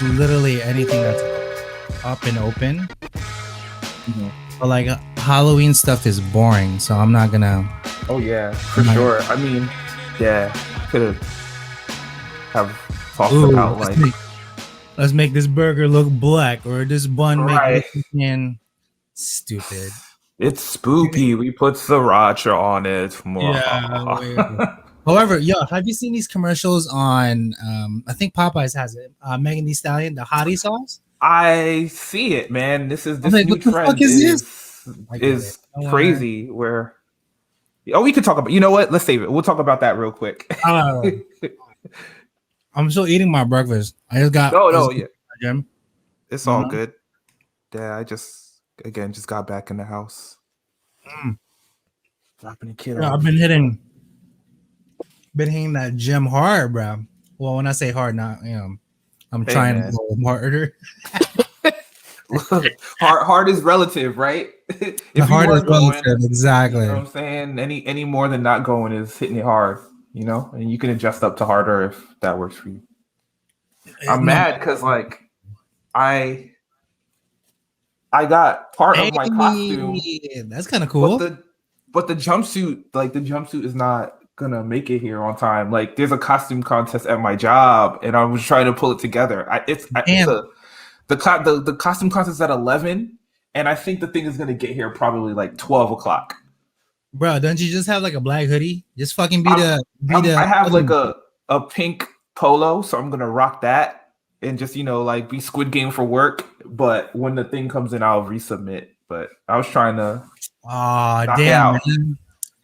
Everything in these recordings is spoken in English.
just literally anything that's up and open. But like Halloween stuff is boring, so I'm not gonna. Oh yeah, for sure. I mean, yeah, could have talked about like let's make this burger look black, or this bun right. make it stupid. It's spooky. We put sriracha on it. Yeah. However, have you seen these commercials on? I think Popeyes has it. Megan Thee Stallion, the hottie sauce. I see it, man. This like, new what the trend fuck is crazy. Where we could talk about. You know what? Let's save it. We'll talk about that real quick. I'm still eating my breakfast. I just got. Yeah. Gym. It's all good. Yeah, I just got back in the house. Dropping the kid off. I've been hitting that gym hard, bro. Well, when I say hard, not I'm trying to go harder. hard is relative, right? If hard is relative, exactly. You know what I'm saying? Any more than not going is hitting it hard, and you can adjust up to harder if that works for you. I'm mad because like I got part of my costume. That's kind of cool. But the jumpsuit is not gonna make it here on time. Like there's a costume contest at my job, and I was trying to pull it together. The costume contest is at 11, and I think the thing is gonna get here probably like 12 o'clock. Bro, don't you just have like a black hoodie? Just fucking I have like a pink polo, so I'm gonna rock that and just like be Squid Game for work. But when the thing comes in, I'll resubmit. But I was trying to knock damn out. Man.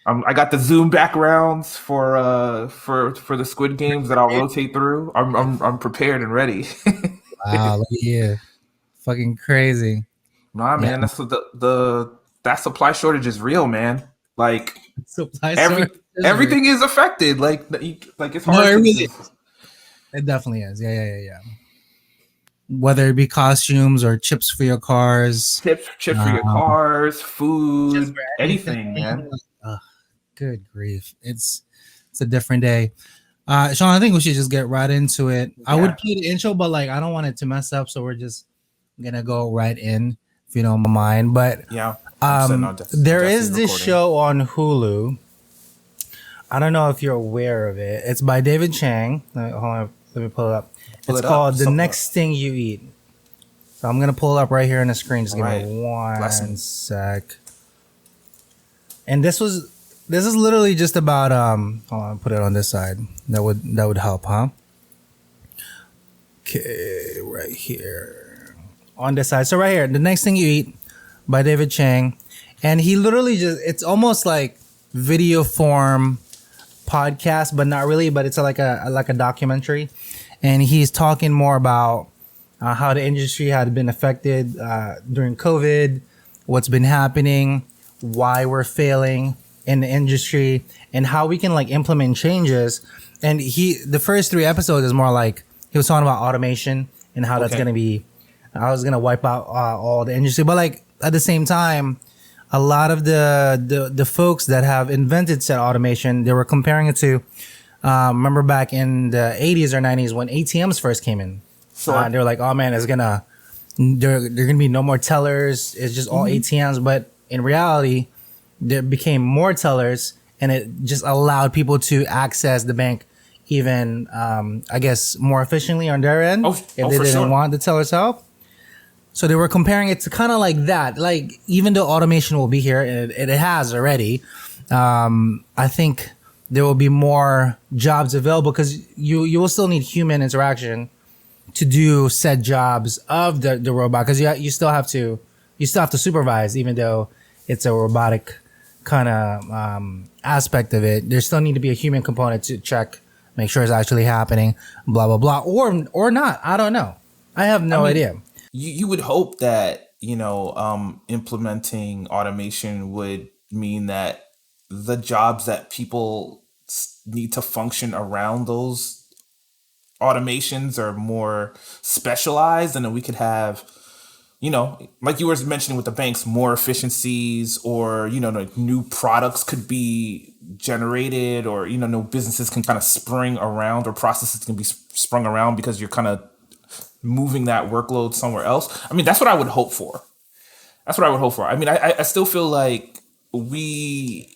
I got the Zoom backgrounds for the Squid Games that I'll rotate through. I'm prepared and ready. Wow, yeah, fucking crazy. Nah, man, that's that supply shortage is real, man. Like everything is affected. Like it's hard. No, it really is. It definitely is. Yeah. Whether it be costumes or chips for your cars, chips for your cars, food, anything, man. Good grief! It's a different day. Sean, I think we should just get right into it. Yeah. I would play the intro, but like I don't want it to mess up, so we're just gonna go right in, if you don't mind. But there is this show on Hulu. I don't know if you're aware of it. It's by David Chang. Hold on, let me pull it up. It's called The Next Thing You Eat. So I'm gonna pull it up right here on the screen. Just give me one sec. And this is literally just about hold on, put it on this side. That would help, huh? Okay, right here. On this side. So right here, The Next Thing You Eat by David Chang. And he literally it's almost like video form podcast, but not really, but it's like a documentary. And he's talking more about how the industry had been affected during COVID, what's been happening, why we're failing in the industry, and how we can like implement changes. And the first 3 episodes is more like he was talking about automation and how that's gonna be, I was gonna wipe out all the industry. But like at the same time, a lot of the folks that have invented said automation, they were comparing it to, remember back in the 80s or 90s when ATMs first came in. So they were like, oh man, there are gonna be no more tellers. It's just all ATMs. But in reality, there became more tellers, and it just allowed people to access the bank even, I guess, more efficiently on their end if they didn't want the teller's help. So they were comparing it to kind of like that. Like, even though automation will be here, and it has already, I think there will be more jobs available because you will still need human interaction to do said jobs of the robot, because you still have to supervise, even though it's a robotic kind of aspect of it. There still need to be a human component to check, make sure it's actually happening, blah blah blah, or not. I don't know. I have no idea. You would hope that implementing automation would mean that the jobs that people need to function around those automations are more specialized, and then we could have, like you were mentioning with the banks, more efficiencies, or like new products could be generated, or new businesses can kind of spring around, or processes can be sprung around because you're kind of moving that workload somewhere else. I mean, that's what I would hope for. That's what I would hope for. I mean, I still feel like we,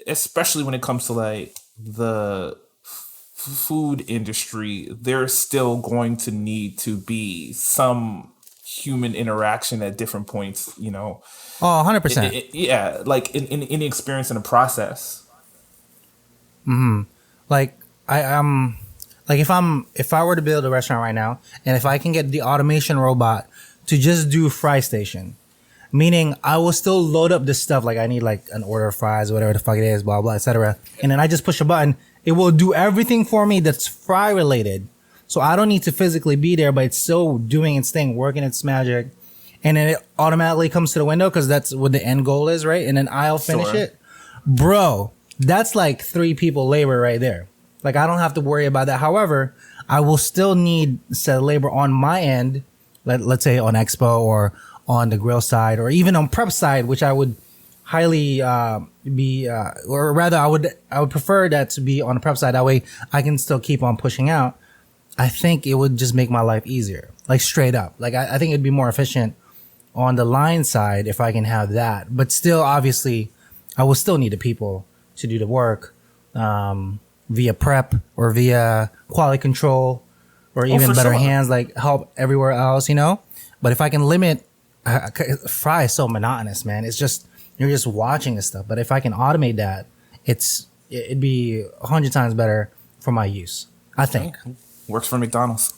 especially when it comes to like the food industry, there's still going to need to be some human interaction at different points, you know. Oh, 100%. Yeah, like in the experience in the process. Like like if I were to build a restaurant right now, and if I can get the automation robot to just do fry station, meaning I will still load up this stuff, like I need like an order of fries, whatever the fuck it is, blah blah, etc. And then I just push a button, it will do everything for me that's fry related. So I don't need to physically be there, but it's still doing its thing, working its magic, and then it automatically comes to the window because that's what the end goal is, right? And then I'll finish it, bro. That's like 3 people labor right there. Like I don't have to worry about that. However, I will still need set labor on my end. Let's say on Expo or on the grill side or even on prep side, which I would highly or rather I would prefer that to be on the prep side. That way I can still keep on pushing out. I think it would just make my life easier, like straight up. Like I think it'd be more efficient on the line side if I can have that. But still, obviously, I will still need the people to do the work via prep or via quality control or even better hands, like help everywhere else, you know. But if I can limit, fry is so monotonous, man. It's just you're just watching this stuff. But if I can automate that, it'd be 100 times better for my use, I think. Works for McDonald's.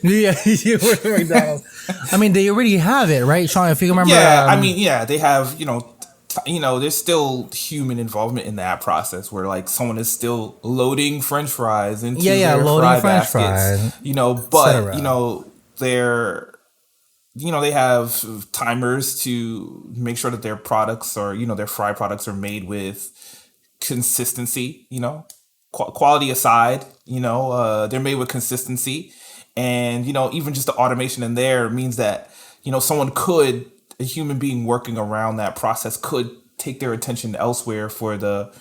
Yeah, it works for McDonald's. I mean, they already have it, right, Sean? If you remember. Yeah, I mean, yeah, they have, you know, there's still human involvement in that process where like someone is still loading French fries into their loading French fries, you know, but you know, they have timers to make sure that their products or, you know, their fry products are made with consistency, you know, quality aside, you know, they're made with consistency. And, you know, even just the automation in there means that, you know, a human being working around that process could take their attention elsewhere for the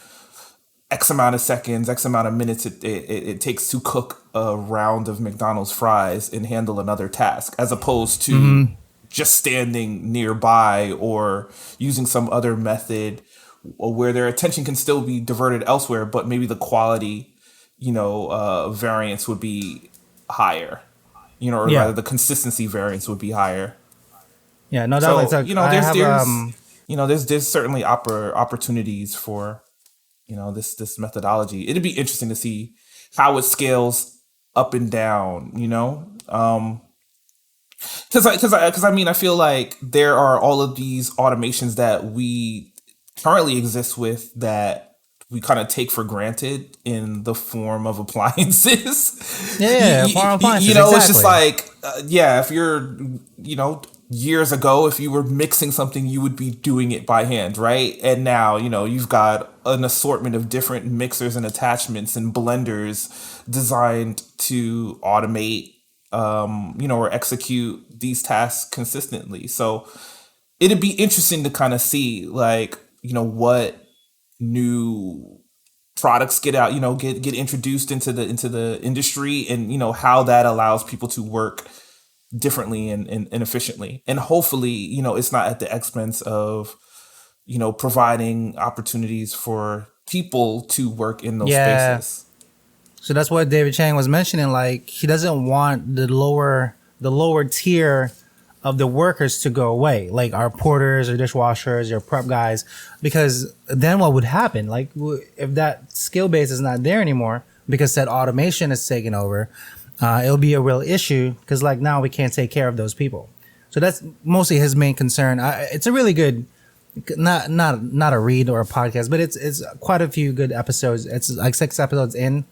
X amount of seconds, X amount of minutes it takes to cook a round of McDonald's fries and handle another task, as opposed to just standing nearby or using some other method where their attention can still be diverted elsewhere, but maybe the quality, you know, variance would be higher, you know, or rather the consistency variance would be higher. Yeah, no, that so, you know, there's certainly opportunities for, you know, this methodology. It'd be interesting to see how it scales up and down, you know, because I mean, I feel like there are all of these automations that we currently exist with that we kind of take for granted in the form of appliances. Yeah, appliances. You know, exactly. It's just like, if you're, you know, years ago, if you were mixing something, you would be doing it by hand, right? And now, you know, you've got an assortment of different mixers and attachments and blenders designed to automate, you know, or execute these tasks consistently. So it'd be interesting to kind of see, like, you know, what new products get out, you know, get introduced into the industry, and, you know, how that allows people to work differently and efficiently. And hopefully, you know, it's not at the expense of, you know, providing opportunities for people to work in those spaces. So that's what David Chang was mentioning. Like, he doesn't want the lower tier of the workers to go away, like our porters or dishwashers or prep guys, because then what would happen? Like, if that skill base is not there anymore because that automation is taking over, it'll be a real issue, because like now we can't take care of those people. So that's mostly his main concern. It's a really good, not a read or a podcast, but it's quite a few good episodes. It's like 6 episodes in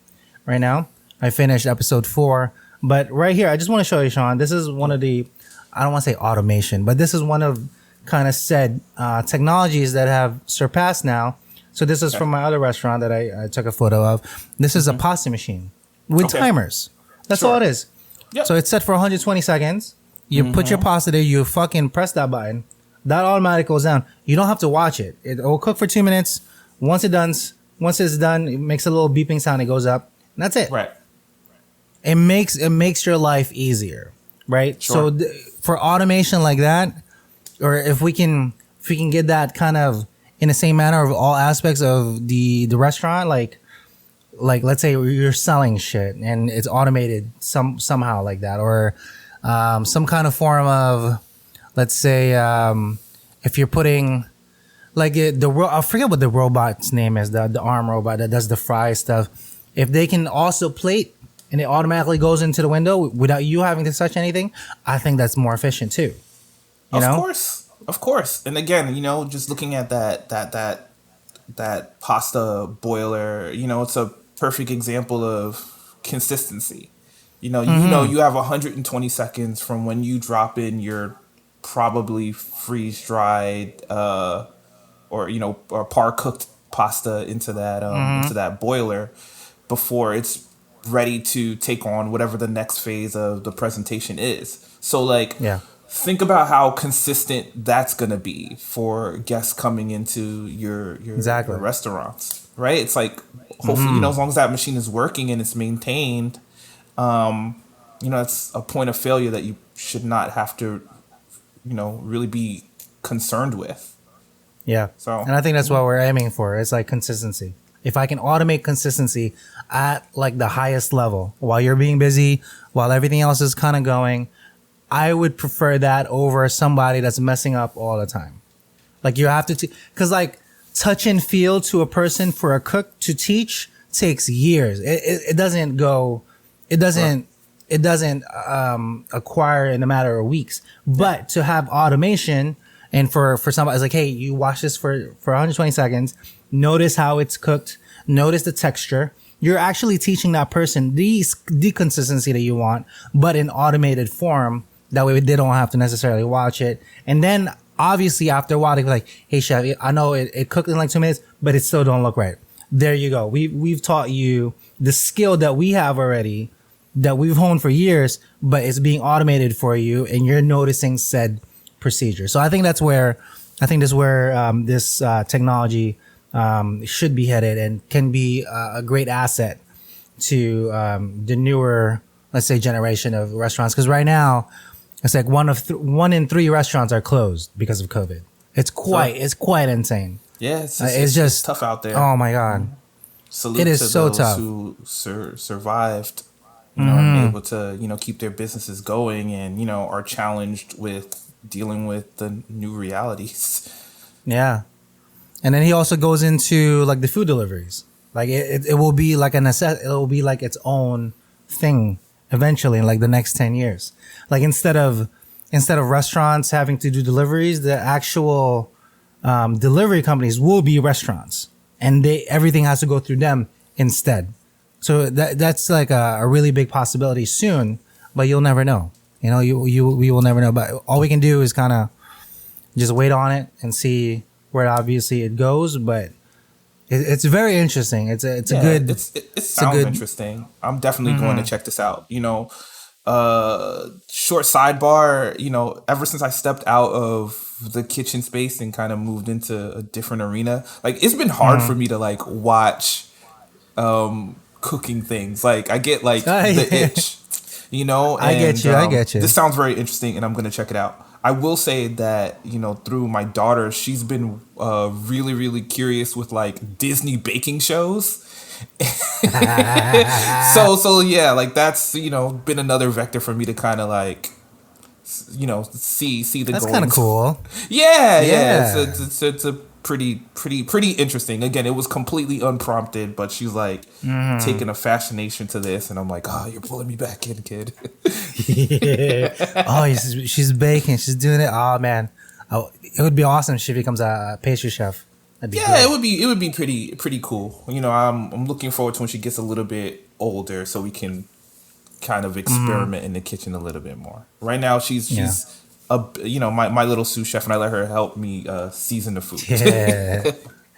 right now. I finished episode 4, but right here, I just want to show you, Sean, this is one of the, I don't want to say automation, but this is one of kind of said technologies that have surpassed now. So this is from my other restaurant that I took a photo of. This is a pasta machine with timers. That's all it is. Yep. So it's set for 120 seconds. You put your pasta there, you fucking press that button. That automatically goes down. You don't have to watch it. It will cook for 2 minutes. Once it's done, it makes a little beeping sound. It goes up. And that's it. Right. it makes your life easier, right? Sure. So for automation like that, or if we can get that kind of in the same manner of all aspects of the restaurant, like let's say you're selling shit and it's automated somehow like that, or some kind of form of, let's say, if you're putting like I forget what the robot's name is, the arm robot that does the fry stuff. If they can also plate and it automatically goes into the window without you having to touch anything, I think that's more efficient too. You know? Of course. And again, just looking at that pasta boiler, it's a perfect example of consistency. You have 120 seconds from when you drop in your probably freeze dried or par cooked pasta into that boiler before it's ready to take on whatever the next phase of the presentation is. So Yeah. think about how consistent that's going to be for guests coming into your Exactly. restaurants, right? It's like, hopefully, as long as that machine is working and it's maintained, it's a point of failure that you should not have to, really be concerned with. Yeah. So, And I think that's what we're aiming for. It's like consistency. If I can automate consistency at like the highest level while you're being busy, while everything else is kind of going, I would prefer that over somebody that's messing up all the time. Like you have to, because like touch and feel to a person for a cook to teach takes years. It doesn't go, it doesn't, it doesn't acquire in a matter of weeks. But to have automation and for somebody, it's like, hey, you watch this for 120 seconds. Notice how it's cooked. Notice the texture. You're actually teaching that person the consistency that you want, but in automated form. That way they don't have to necessarily watch it. And then obviously after a while, they're like, hey chef, I know it cooked in like 2 minutes, but it still don't look right. There you go. We've taught you the skill that we have already, that we've honed for years, but it's being automated for you and you're noticing said procedure. So I think that's where this technology should be headed and can be a great asset to the newer, let's say, generation of restaurants. Because right now, it's like one in three restaurants are closed because of COVID. It's quite insane. Yeah, it's just tough out there. Oh my God, Salute it is to so those tough. who survived, and able to keep their businesses going, and are challenged with dealing with the new realities. Yeah, and then he also goes into like the food deliveries. Like it will be like it will be like its own thing eventually in like the next 10 years. Like instead of restaurants having to do deliveries, the actual delivery companies will be restaurants, and everything has to go through them instead. So that's like a really big possibility soon, but you'll never know. We will never know. But all we can do is kind of just wait on it and see where obviously it goes. But it's very interesting. It sounds interesting. I'm definitely going to check this out. Short sidebar, ever since I stepped out of the kitchen space and kind of moved into a different arena, like it's been hard for me to like watch cooking things. Like I get like the itch, I get you. This sounds very interesting and I'm going to check it out. I will say that, through my daughter, she's been really, really curious with like Disney baking shows. so yeah, like that's, been another vector for me to kind of like, see the that's goals. kind of cool. Yeah. It's a pretty interesting. Again, it was completely unprompted, but she's like taking a fascination to this, and I'm like, oh, you're pulling me back in, kid. Yeah. Oh, she's baking. She's doing it. Oh man, it would be awesome if she becomes a pastry chef. That'd be great. It would be pretty cool. I'm looking forward to when she gets a little bit older, so we can kind of experiment in the kitchen a little bit more. Right now, she's my little sous chef, and I let her help me season the food. Yeah.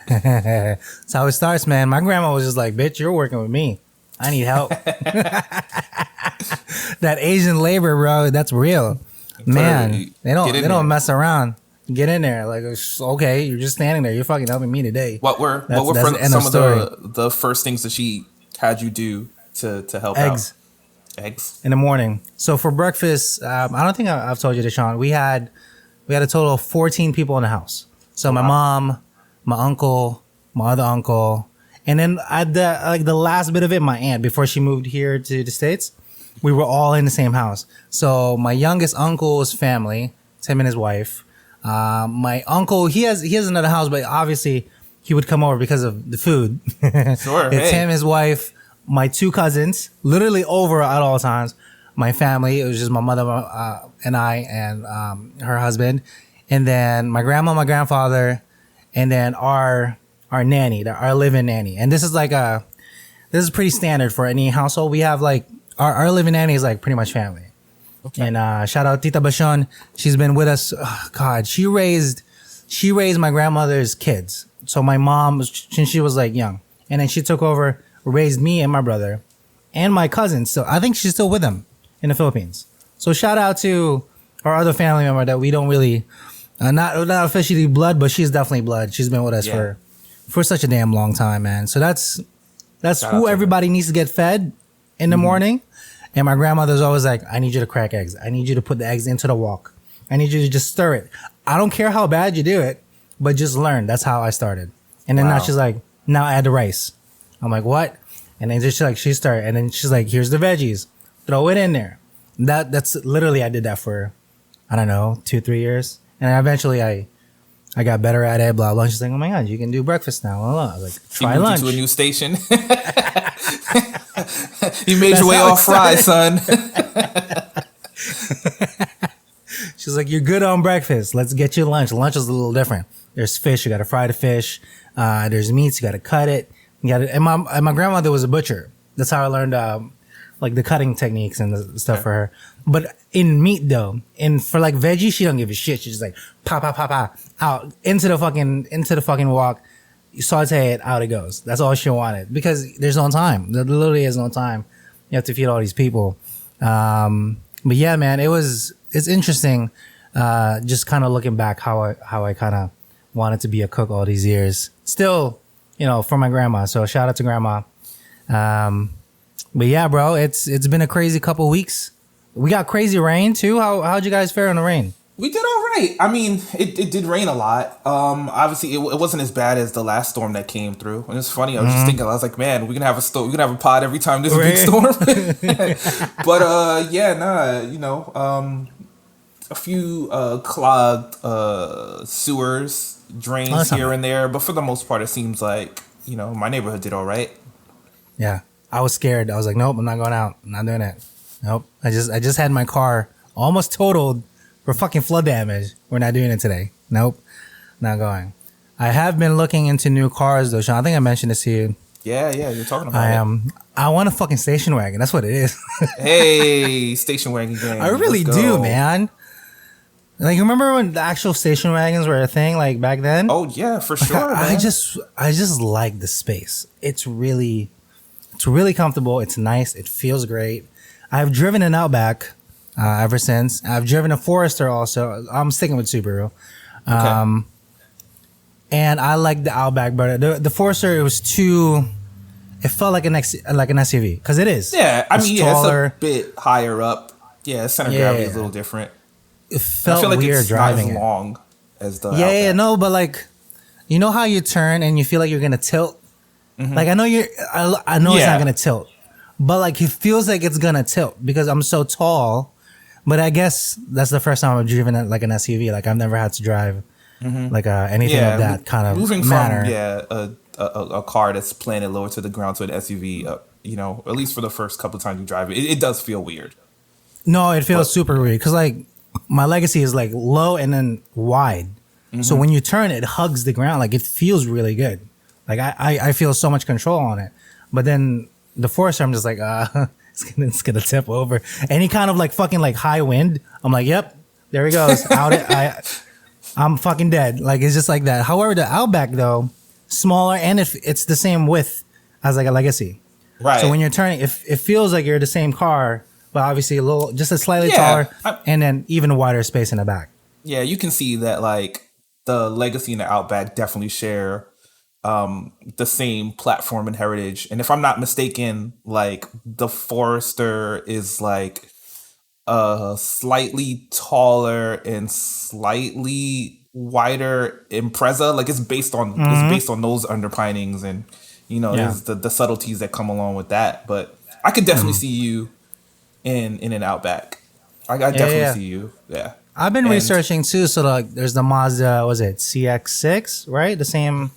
That's how it starts, man. My grandma was just like, bitch, you're working with me. I need help. That Asian labor, bro, that's real. Man, they don't mess around. Get in there. Like, okay, you're just standing there. You're fucking helping me today. What were some of the first things that she had you do to help Eggs. out? Eggs. in the morning. So for breakfast, I don't think I've told you this, Sean. We had a total of 14 people in the house. So my mom, my uncle, my other uncle, and then at the last bit of it, my aunt before she moved here to the States. We were all in the same house. So my youngest uncle's family, it's him and his wife. My uncle, he has another house, but obviously he would come over because of the food. Sure. It's him, his wife, my two cousins, literally over at all times. My family, it was just my mother and I and her husband, and then my grandma, my grandfather, and then our nanny, our live-in nanny. And this is this is pretty standard for any household. We have like our live-in nanny is like pretty much family. Okay. And shout out Tita Bashon. She's been with us. Oh, God, she raised my grandmother's kids. So my mom, since she was like young, and then she took over, raised me and my brother and my cousins. So I think she's still with them in the Philippines. So shout out to our other family member that we don't really, not officially blood, but she's definitely blood. She's been with us for such a damn long time, man. So that's who everybody needs to get fed in the morning. And my grandmother's always like, I need you to crack eggs. I need you to put the eggs into the wok. I need you to just stir it. I don't care how bad you do it, but just learn. That's how I started. And then now she's like, now add the rice. I'm like, what? And then she started. And then she's like, here's the veggies. Throw it in there. That's literally, I did that for, I don't know, 2-3 years. And eventually I got better at it, blah, blah. She's like, oh my God, you can do breakfast now. Blah, blah. I was like, try lunch. To a new station. You made your way off fries, son. She's like, you're good on breakfast. Let's get you lunch. Lunch is a little different. There's fish. You got to fry the fish. There's meats. You got to cut it. And my grandmother was a butcher. That's how I learned like the cutting techniques and the stuff for her. But in meat though, for like veggie, she don't give a shit. She's just like pop, out into the fucking wok. You saute it, out it goes. That's all she wanted because there's no time. There literally is no time. You have to feed all these people. But yeah, man, it's interesting. Just kind of looking back how I kind of wanted to be a cook all these years. Still, for my grandma. So shout out to grandma. But yeah, bro, it's been a crazy couple weeks. We got crazy rain too. How'd you guys fare in the rain? We did all right. I mean, it did rain a lot. Obviously, it wasn't as bad as the last storm that came through. And it's funny. I was just thinking, I was like, man, we're gonna have a pod every time there's a big storm. But a few clogged sewers, drains here and there. But for the most part, it seems like my neighborhood did all right. Yeah, I was scared. I was like, nope, I'm not going out. I'm not doing it. Nope. I just had my car almost totaled for fucking flood damage. We're not doing it today. Nope. Not going. I have been looking into new cars though, Sean. I think I mentioned this to you. Yeah, you're talking about it. I want a fucking station wagon. That's what it is. Hey, station wagon gang. I really do, man. Like, remember when the actual station wagons were a thing, like back then? Oh yeah, for sure. I just like the space. It's really comfortable. It's nice. It feels great. I've driven an Outback ever since. I've driven a Forester also. I'm sticking with Subaru. Okay. And I like the Outback better. The Forester, it felt like an SUV because it is. Yeah, I mean, taller. It's a bit higher up. Yeah, center gravity is a little different. It felt I feel like weird it's driving not as long as the Outback. Yeah, no, but like, you know how you turn and you feel like you're gonna tilt. Mm-hmm. Like I know it's not gonna tilt, but like it feels like it's gonna tilt because I'm so tall. But I guess that's the first time I've driven like an SUV. Like I've never had to drive like anything of that kind of moving manner. From a car that's planted lower to the ground to an SUV. At least for the first couple of times you drive it, it does feel weird. No, it feels super weird because like my Legacy is like low and then wide. Mm-hmm. So when you turn it hugs the ground. Like it feels really good. Like I feel so much control on it. But then the Forester, I'm just like, it's gonna tip over. Any kind of like fucking like high wind, I'm like, yep, there he goes. I'm fucking dead. Like it's just like that. However, the Outback though, smaller and it's the same width as like a Legacy. Right. So when you're turning, it feels like you're the same car, but obviously just a slightly taller and then even wider space in the back. Yeah, you can see that like the Legacy and the Outback definitely share the same platform and heritage. And if I'm not mistaken, like the Forester is like slightly taller and slightly wider Impreza. Like it's based on those underpinnings, and there's the subtleties that come along with that. But I could definitely see you in an Outback. I definitely see you. Yeah. I've been researching too. So like, there's the Mazda, was it CX-6, right? The same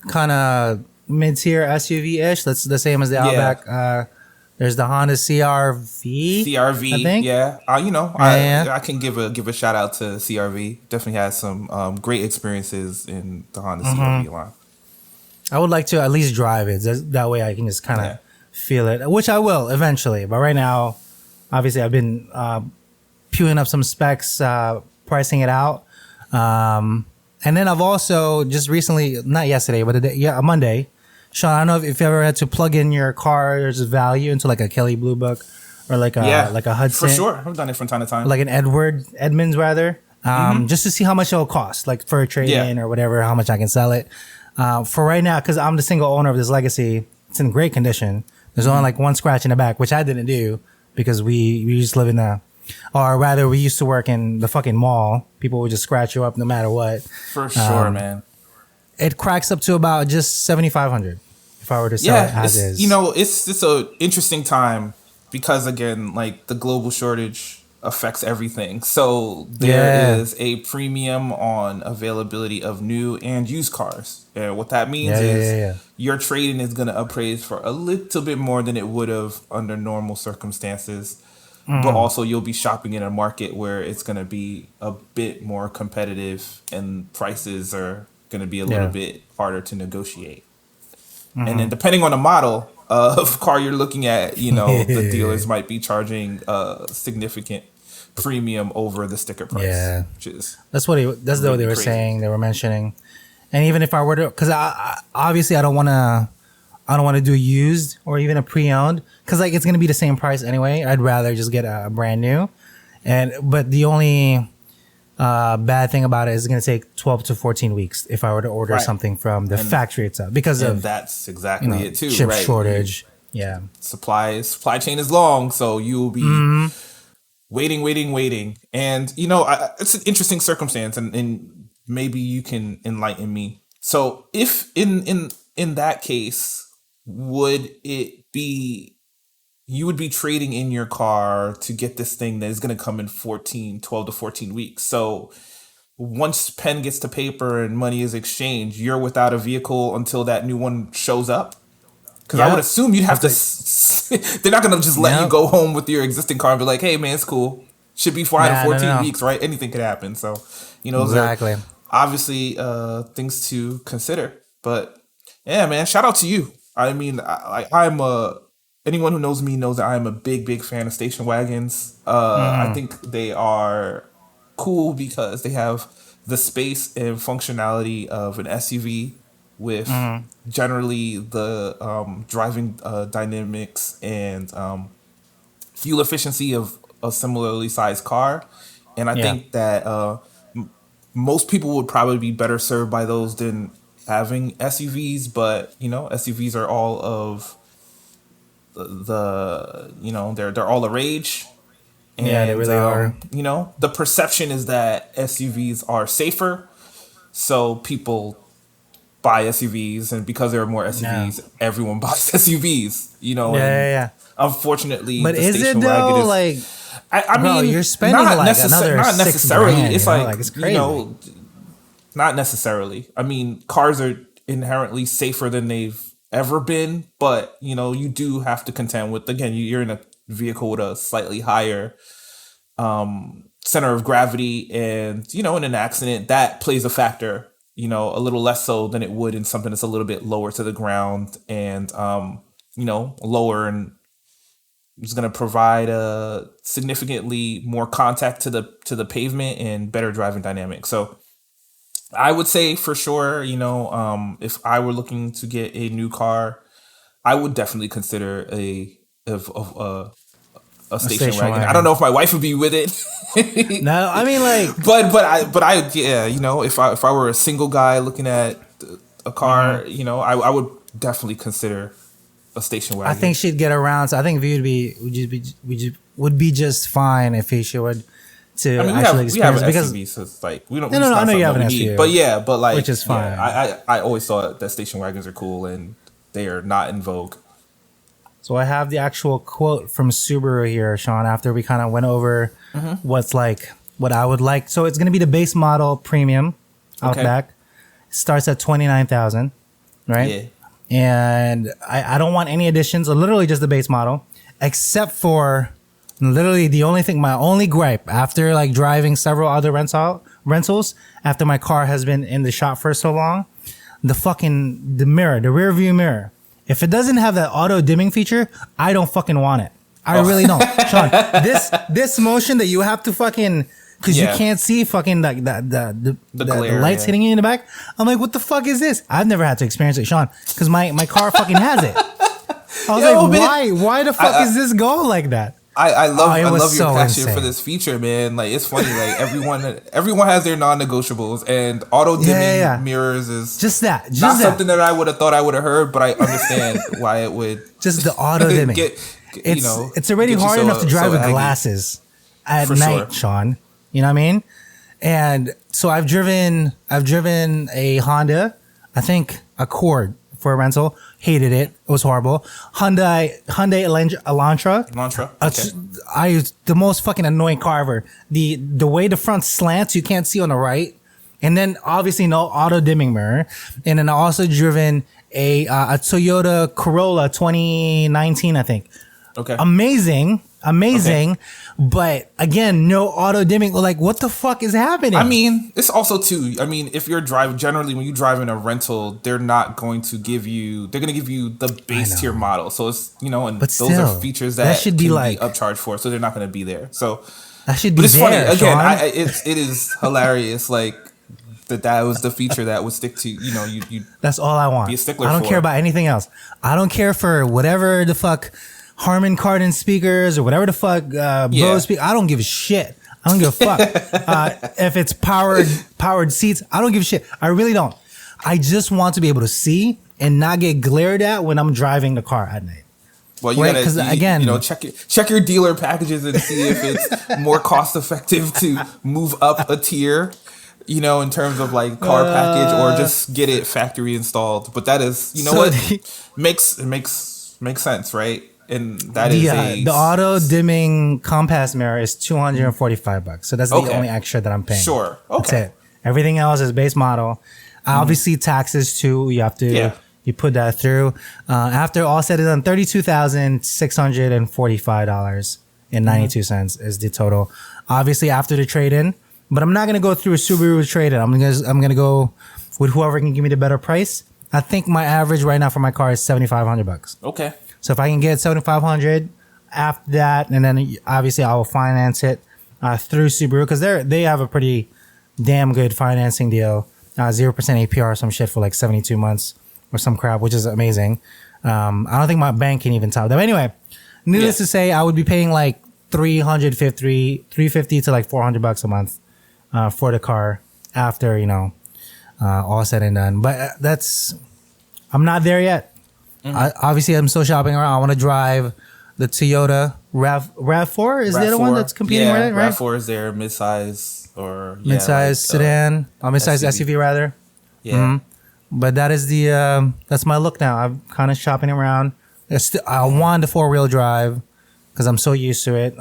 kind of mid-tier SUV ish. That's the same as the Outback. There's the Honda CRV. I think. Yeah. I can give a shout out to CRV. Definitely has some great experiences in the Honda CRV line. I would like to at least drive it. That way I can just kind of feel it, which I will eventually. But right now, obviously, I've been pewing up some specs, pricing it out. And then I've also just recently, not yesterday, but a Monday, Sean, I don't know if you ever had to plug in your car's value into like a Kelley Blue Book or like a Hudson. For sure. I've done it from time to time. Like an Edmunds rather, just to see how much it'll cost, like for a trade-in or whatever, how much I can sell it. For right now, because I'm the single owner of this Legacy, it's in great condition. There's only like one scratch in the back, which I didn't do because we used to live we used to work in the fucking mall. People would just scratch you up no matter what. For sure, man. It cracks up to about just $7,500 if I were to sell it as is. It's an interesting time because, again, like the global shortage affects everything. So there is a premium on availability of new and used cars. And what that means is your trading is going to appraise for a little bit more than it would have under normal circumstances. But also you'll be shopping in a market where it's going to be a bit more competitive and prices are going to be a little bit harder to negotiate. And then depending on the model of car you're looking at, the dealers might be charging a significant premium over the sticker price. Yeah, that's what they were saying. They were mentioning, and even if I were to, because I obviously I don't want to do used or even a pre-owned because like it's gonna be the same price anyway. I'd rather just get a brand new, but the only bad thing about it is it's gonna take 12 to 14 weeks if I were to order something from the factory itself because of that's exactly it too. Chip shortage. Yeah, supply chain is long, so you will be waiting, and it's an interesting circumstance, and maybe you can enlighten me. So if in that case, would it be you would be trading in your car to get this thing that is going to come in 12 to 14 weeks. So once pen gets to paper and money is exchanged, you're without a vehicle until that new one shows up? Because I would assume you'd have to... they're not going to just let you go home with your existing car and be like, hey, man, it's cool. Should be fine in 14 weeks, right? Anything could happen. So, those are obviously things to consider. But, yeah, man, shout out to you. I mean, anyone who knows me knows that I am a big fan of station wagons. I think they are cool because they have the space and functionality of an SUV with generally the driving dynamics and fuel efficiency of a similarly sized car. And I think that most people would probably be better served by those than having SUVs. But, SUVs are all of they're all the rage. And, they really are. The perception is that SUVs are safer. So people buy SUVs, and because there are more SUVs, everyone buys SUVs. Unfortunately, but is it though? Like, I mean, you're spending not necessarily. $6,000, it's like it's crazy. Not necessarily. I mean, cars are inherently safer than they've ever been, but you do have to contend with, again, you're in a vehicle with a slightly higher center of gravity, and in an accident that plays a factor. A little less so than it would in something that's a little bit lower to the ground and, lower, and is going to provide a significantly more contact to the pavement and better driving dynamics. So I would say for sure, if I were looking to get a new car, I would definitely consider a station wagon. I don't know if my wife would be with it. No, I mean, like, but I if I were a single guy looking at a car, you know, I would definitely consider a station wagon. I think she'd get around. So I think V would be just fine if she would to actually experience we have an because SUV, so it's like we don't. No, I know you have an SUV, but like, which is fine. Yeah, I always thought that station wagons are cool and they are not in vogue. So I have the actual quote from Subaru here, Sean. After we kind of went over what I would like. So it's going to be the base model premium Outback. Starts at $29,000, right? Yeah. And I don't want any additions. Literally just the base model, except for literally the only thing, my only gripe after like driving several other rentals after my car has been in the shop for so long, the mirror, the rear view mirror. If it doesn't have that auto dimming feature, I don't fucking want it. I really don't. Sean, this motion that you have to fucking, because you can't see fucking like the lights hitting you in the back. I'm like, what the fuck is this? I've never had to experience it, Sean, because my car fucking has it. I was like, why the fuck is this going like that? I love your passion insane for this feature, man. Like, it's funny. Like, everyone has their non-negotiables, and auto dimming mirrors is just that. Something that I would have thought I would have heard, but I understand why it would. Just the auto dimming. It's already hard enough to drive with glasses at night, Sean. You know what I mean? And so I've driven a Honda, I think Accord for a rental. Hated it. It was horrible. Hyundai Elantra. Okay. The most fucking annoying car ever. The way the front slants, you can't see on the right. And then obviously no auto dimming mirror. And then I also driven a Toyota Corolla 2019, I think. Okay. Amazing. Okay. But again, no auto dimming. Like, what the fuck is happening? I mean, it's also too. I mean, if you're generally when you drive in a rental, they're going to give you the base tier model. So it's, you know, and those are features that should be like upcharged for. So they're not going to be there. So that should be. But it's there, funny again. It is hilarious. Like that was the feature that would stick to, you know, you. That's all I want. Be a stickler. I don't care about anything else. I don't care for whatever the fuck. Harman Kardon speakers or whatever the fuck Bose speak. I don't give a shit. I don't give a fuck. If it's powered seats, I don't give a shit. I really don't. I just want to be able to see and not get glared at when I'm driving the car at night. Well, you gotta check your dealer packages and see if it's more cost effective to move up a tier, you know, in terms of like car package, or just get it factory installed. But that is, you know, what makes sense, right? And that is the auto dimming compass mirror is $245. So that's the only extra that I'm paying. Sure. Okay. That's it. Everything else is base model. Obviously taxes too. You have to you put that through. After all said and done, $32,645.92 is the total. Obviously after the trade-in, but I'm not gonna go through a Subaru trade-in. I'm gonna go with whoever can give me the better price. I think my average right now for my car is $7,500. Okay. So if I can get $7,500 after that, and then obviously I will finance it through Subaru, because they have a pretty damn good financing deal, 0% APR or some shit for like 72 months or some crap, which is amazing. I don't think my bank can even top that. But anyway, needless to say, I would be paying like $350 to like $400 a month for the car after, you know, all said and done. But I'm not there yet. Obviously, I'm still shopping around. I want to drive the Toyota RAV4. Is the other one that's competing with it, right? RAV4 is their midsize sedan, or midsize SUV rather. Yeah. But that is that's my look now. I'm kind of shopping around. I want the 4-wheel drive because I'm so used to it.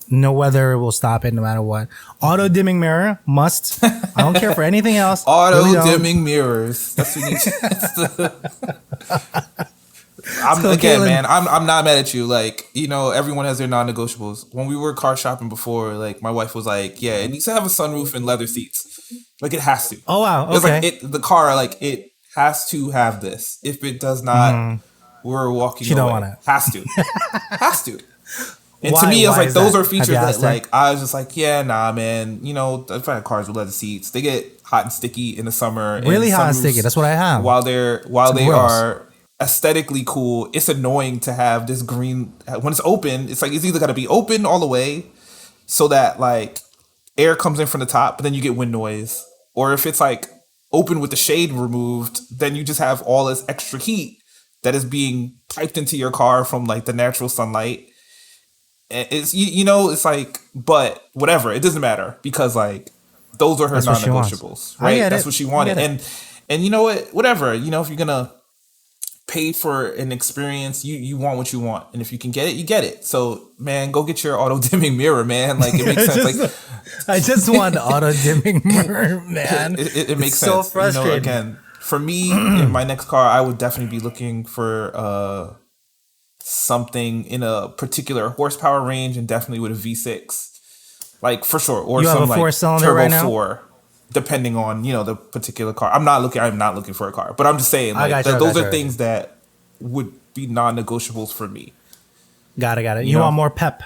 No weather will stop it no matter what. Auto dimming mirror must. I don't care for anything else. Auto dimming mirrors. That's what you I'm not mad at you. Like, you know, everyone has their non-negotiables. When we were car shopping before, like, my wife was like, yeah, it needs to have a sunroof and leather seats. Like, it has to. Oh, wow. Okay. It's like the car, like, it has to have this. If it does not, we're walking away. You don't want it. Has to. Has to. And to me, it's like, those are features that, like, I was just like, yeah, nah, man. You know, I've had cars with leather seats. They get hot and sticky in the summer. Really hot and sticky. That's what I have. While they are aesthetically cool, it's annoying to have this green when it's open. It's like it's either got to be open all the way so that like air comes in from the top, but then you get wind noise, or if it's like open with the shade removed, then you just have all this extra heat that is being piped into your car from like the natural sunlight. It's it's like, but whatever, it doesn't matter because like those are her non-negotiables, right? That's what she wanted, and you know what, whatever, if you're gonna pay for an experience, you want what you want, and if you can get it, you get it. So man, go get your auto dimming mirror, man. Like it makes sense. I just want the auto dimming mirror, man. It makes sense. So frustrating. Again, for me, in my next car, I would definitely be looking for something in a particular horsepower range, and definitely with a V6, like for sure, or you some have a 4-cylinder turbo right now? 4, depending on the particular car. I'm not looking for a car, but I'm just saying like, those are things that would be non-negotiables for me. Got it. You want more pep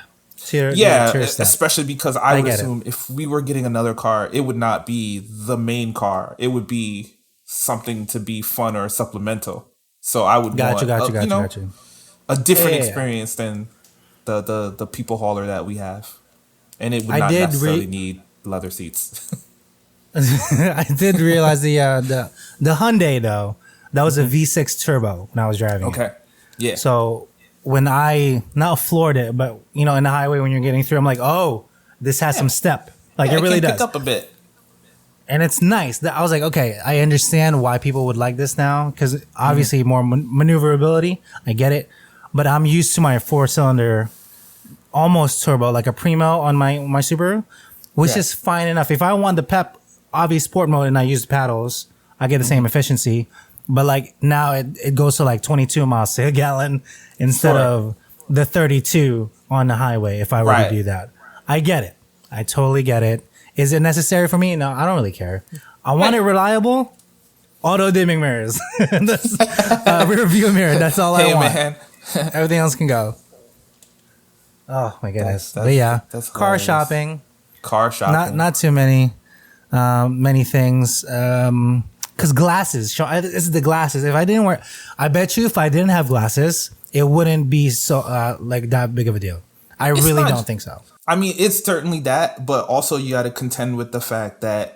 to your especially because I would assume if we were getting another car, it would not be the main car. It would be something to be fun or supplemental. So I would got you. A different experience than the people hauler that we have, and it would not necessarily need leather seats. I did realize the Hyundai though, that was a V6 turbo when I was driving. Okay, yeah. So when I not floored it, but in the highway when you're getting through, I'm like, oh, this has some step. Like it really does. Pick up a bit. And it's nice. I was like, okay, I understand why people would like this now because obviously more maneuverability. I get it. But I'm used to my 4-cylinder, almost turbo, like a Primo on my Subaru, which is fine enough. If I want the pep, obvious sport mode, and I use the paddles, I get the same efficiency. But like now it goes to like 22 miles to a gallon instead of the 32 on the highway if I were to do that. I get it. I totally get it. Is it necessary for me? No, I don't really care. I want it reliable. Auto dimming mirrors. Rear view mirror. That's all I want. Man. Everything else can go. Oh my goodness. But yeah, that's car shopping. Not too many things. Because glasses. This is the glasses. If I didn't wear, I bet you if I didn't have glasses, it wouldn't be so like that big of a deal. I really don't think so. I mean, it's certainly that, but also you got to contend with the fact that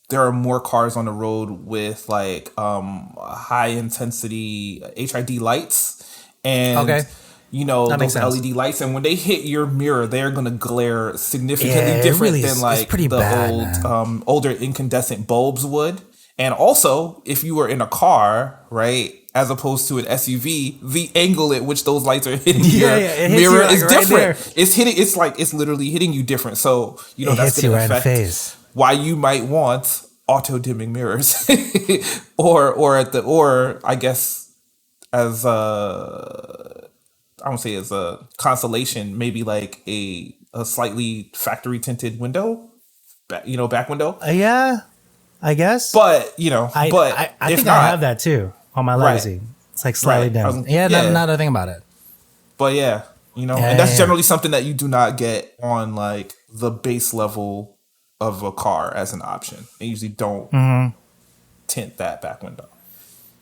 there are more cars on the road with like high intensity HID lights and those LED lights, and when they hit your mirror, they're gonna glare significantly different than like the older incandescent bulbs would. And also, if you were in a car, right, as opposed to an SUV, the angle at which those lights are hitting your mirror is different. It's literally hitting you different. So that's going to affect why you might want auto dimming mirrors, or I guess as I won't say as a consolation, maybe like a slightly factory tinted window, back window. Yeah, I guess. But I think I have that too on my Legacy. Right. It's like slightly down. Not a thing about it. But and that's generally something that you do not get on like the base level of a car as an option. They usually don't tint that back window.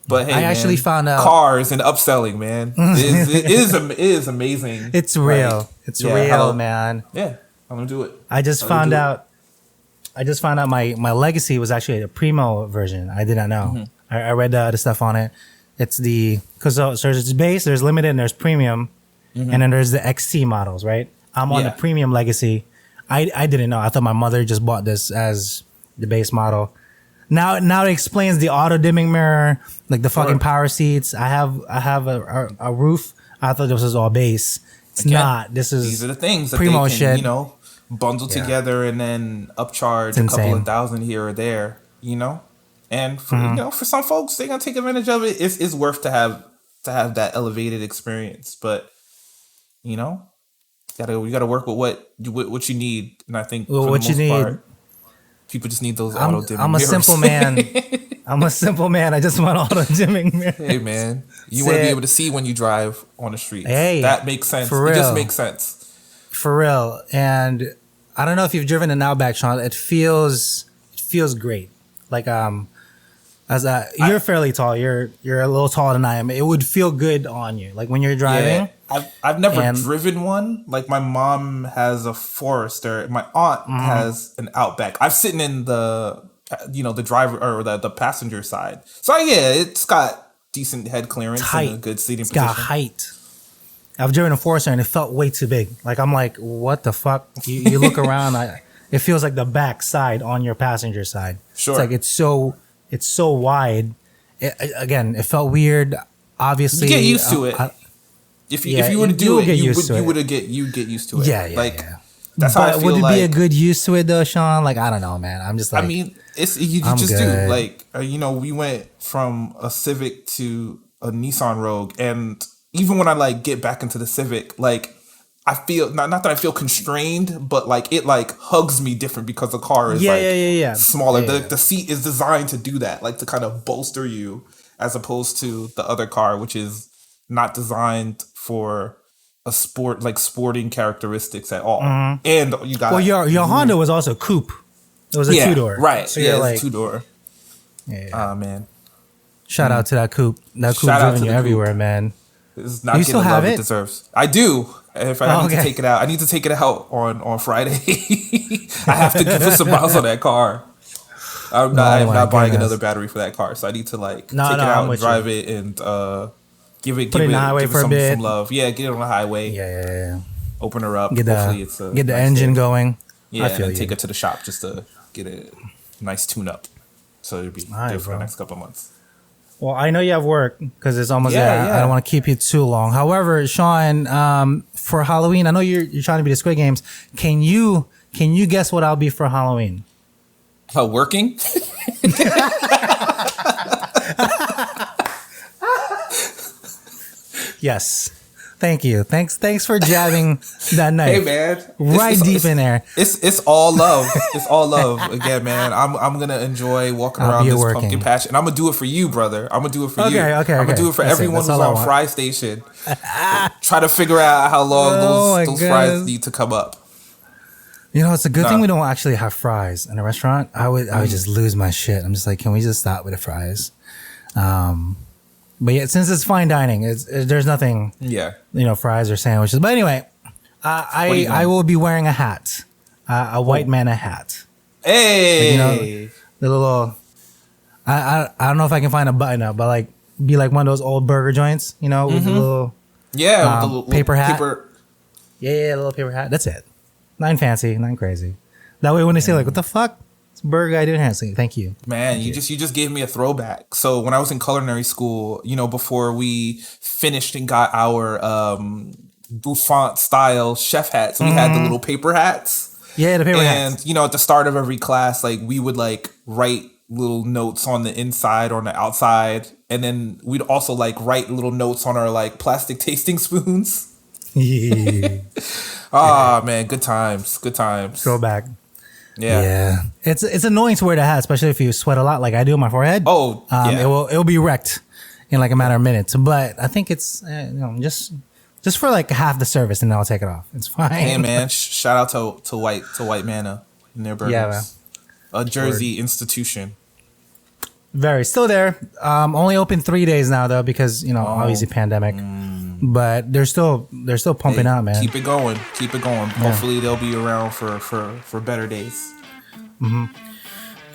But hey, I actually found out cars and upselling, man. It is amazing. It's real. Like, it's real, man. Yeah, I'm gonna do it. I just found out my Legacy was actually a Primo version. I did not know. Mm-hmm. I read the stuff on it. It's because there's base, there's limited, and there's premium, and then there's the XC models, right? I'm on the premium Legacy. I didn't know. I thought my mother just bought this as the base model. Now it explains the auto dimming mirror, like the fucking power seats. I have a roof. I thought this was all base. It's not. These are the things that Primo they can, bundle together and then upcharge a couple of thousand here or there, And for for some folks, they're gonna take advantage of it. It's worth to have that elevated experience, but you gotta work with what you need, and I think for the most part, people just need those auto dimming mirrors. I'm a simple man. I'm a simple man. I just want auto dimming mirrors. Hey man, you want to be able to see when you drive on the street. Hey, that makes sense. For real. It just makes sense. For real. And I don't know if you've driven an Outback, Sean. It feels great. Like you're fairly tall. You're a little taller than I am. It would feel good on you, like when you're driving. Yeah, I've never driven one. Like my mom has a Forester. My aunt has an Outback. I've sitting in the the driver or the passenger side. So yeah, it's got decent head clearance and a good seating position. It's got height. I've driven a Forester and it felt way too big. Like I'm like, what the fuck? You look around, it feels like the back side on your passenger side. Sure. It's like it's so wide. It felt weird. Obviously, you get used to it. If you were to do it, you'd get used to it. Yeah. That's how I feel. Would it be a good use to it though, Sean? Like I don't know, man. I'm just like, I mean, you I'm just good. do like we went from a Civic to a Nissan Rogue, and even when I like get back into the Civic, like I feel not that I feel constrained, but like it like hugs me different because the car is smaller. The seat is designed to do that, like to kind of bolster you, as opposed to the other car, which is not designed for a sporting characteristics at all. Mm-hmm. And you got your Honda was also coupe. It was a 2-door, right? So yeah, like, 2-door. Yeah. Ah man. Shout out to that coupe. That coupe driven you everywhere, coupe. Man. This is not you still have it deserves. I do. If I need to take it out, I need to take it out on Friday. I have to give it some miles on that car. I'm not buying another battery for that car, so I need to take it out and drive it and give it some love. Yeah, get it on the highway. Yeah. Open her up. Get Hopefully the engine going. Yeah, and then take it to the shop just to get a nice tune up. So it'll be there for the next couple of months. Well, I know you have work because it's almost there. Yeah. I don't want to keep you too long. However, Sean, for Halloween, I know you're trying to be the Squid Games. Can you guess what I'll be for Halloween? Working? Yes. Thank you. Thanks for jabbing that knife. Hey man, deep in there. It's all love. It's all love. Again, man, I'm gonna enjoy walking around this pumpkin patch, and I'm gonna do it for you, brother. I'm gonna do it for you. Okay. I'm gonna do it for everyone who's on Fry Station. Try to figure out how long those fries need to come up. You know, it's a good thing we don't actually have fries in a restaurant. I would just lose my shit. I'm just like, can we just stop with the fries? But yeah, since it's fine dining, there's nothing. Yeah. Fries or sandwiches. But anyway, I will be wearing a hat, a white mana hat. Hey. The little. I don't know if I can find a button up, but like be like one of those old burger joints, with the little. Yeah, with the little paper hat. Yeah, a little paper hat. That's it. Nothing fancy, nothing crazy. That way, when they say like, "What the fuck?" It's a burger I didn't have. So thank you. Man, you just gave me a throwback. So when I was in culinary school, before we finished and got our bouffant style chef hats, we had the little paper hats. Yeah, the paper hats. And at the start of every class, like we would like write little notes on the inside or on the outside, and then we'd also like write little notes on our like plastic tasting spoons. Man, good times. Throwback. Yeah. It's annoying to wear the hat, especially if you sweat a lot, like I do on my forehead. It will be wrecked in like a matter of minutes. But I think it's just for like half the service, and then I'll take it off. It's fine. Hey man, shout out to White Manna and their burgers. Yeah, man. A Jersey institution. Very still there. Only open 3 days now though, because obviously pandemic. But they're still pumping out, man. Keep it going. Yeah. Hopefully they'll be around for better days. Mm-hmm.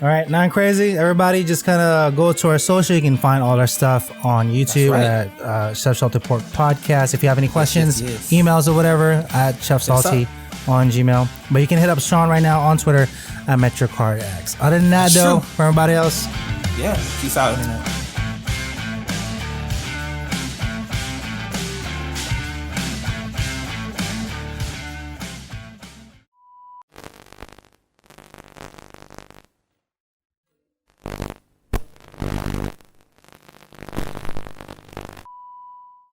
All right, Nine Crazy. Everybody just kind of go to our social. You can find all our stuff on YouTube at ChefSalty Pork Podcast. If you have any questions, emails or whatever at ChefSalty on Gmail. But you can hit up Sean right now on Twitter at MetroCardX. Other than that, for everybody else. Yeah, peace out, internet.